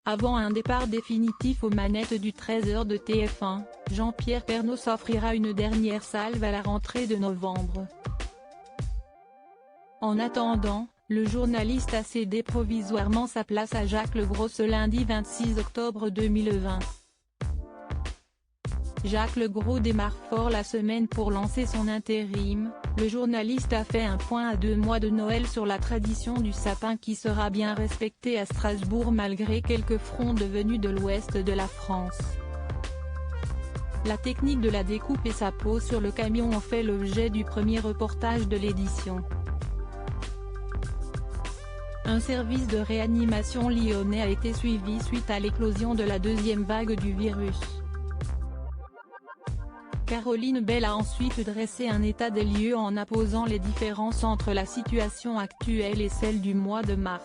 Avant un départ définitif aux manettes du 13h de TF1, Jean-Pierre Pernaut s'offrira une dernière salve à la rentrée de novembre. En attendant, le journaliste a cédé provisoirement sa place à Jacques Legros ce lundi 26 octobre 2020. Jacques Legros démarre fort la semaine pour lancer son intérim. Le journaliste a fait un point à 2 mois de Noël sur la tradition du sapin qui sera bien respectée à Strasbourg malgré quelques frondes venues de l'ouest de la France. La technique de la découpe et sa pose sur le camion ont fait l'objet du premier reportage de l'édition. Un service de réanimation lyonnais a été suivi suite à l'éclosion de la deuxième vague du virus. Caroline Bell a ensuite dressé un état des lieux en apposant les différences entre la situation actuelle et celle du mois de mars.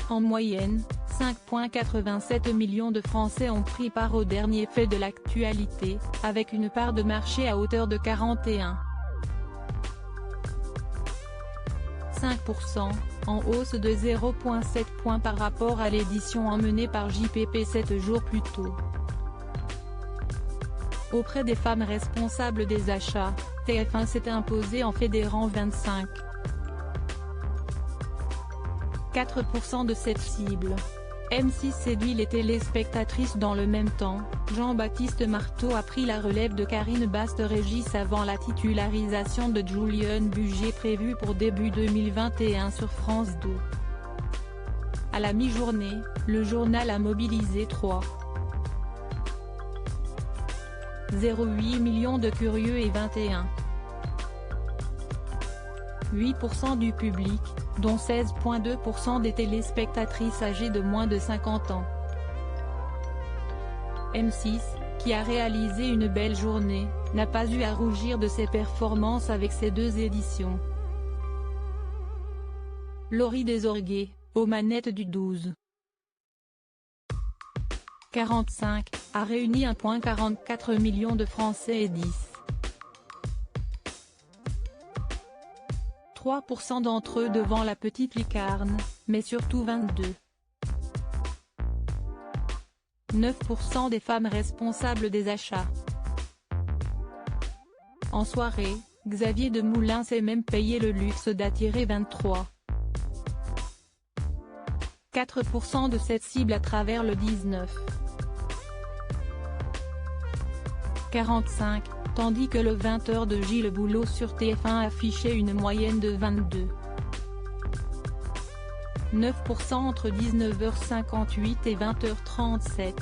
En moyenne, 5,87 millions de Français ont pris part au dernier fait de l'actualité, avec une part de marché à hauteur de 41,5%, en hausse de 0,7 points par rapport à l'édition emmenée par JPP 7 jours plus tôt. Auprès des femmes responsables des achats, TF1 s'est imposé en fédérant 25,4% de cette cible. M6 séduit les téléspectatrices dans le même temps. Jean-Baptiste Marteau a pris la relève de Karine Baste-Régis avant la titularisation de Julien Bugier prévue pour début 2021 sur France 2. À la mi-journée, le journal a mobilisé 3,08 millions de curieux et 21,8% du public, dont 16,2% des téléspectatrices âgées de moins de 50 ans. M6, qui a réalisé une belle journée, n'a pas eu à rougir de ses performances avec ses deux éditions. Laurie Desorgues, aux manettes du 12h45, a réuni 1,44 million de Français et 10,3% d'entre eux devant la petite lucarne, mais surtout 22,9% des femmes responsables des achats. En soirée, Xavier Demoulin s'est même payé le luxe d'attirer 23,4% de cette cible à travers le 19h45, tandis que le 20h de Gilles Boulot sur TF1 affichait une moyenne de 22,9% entre 19h58 et 20h37.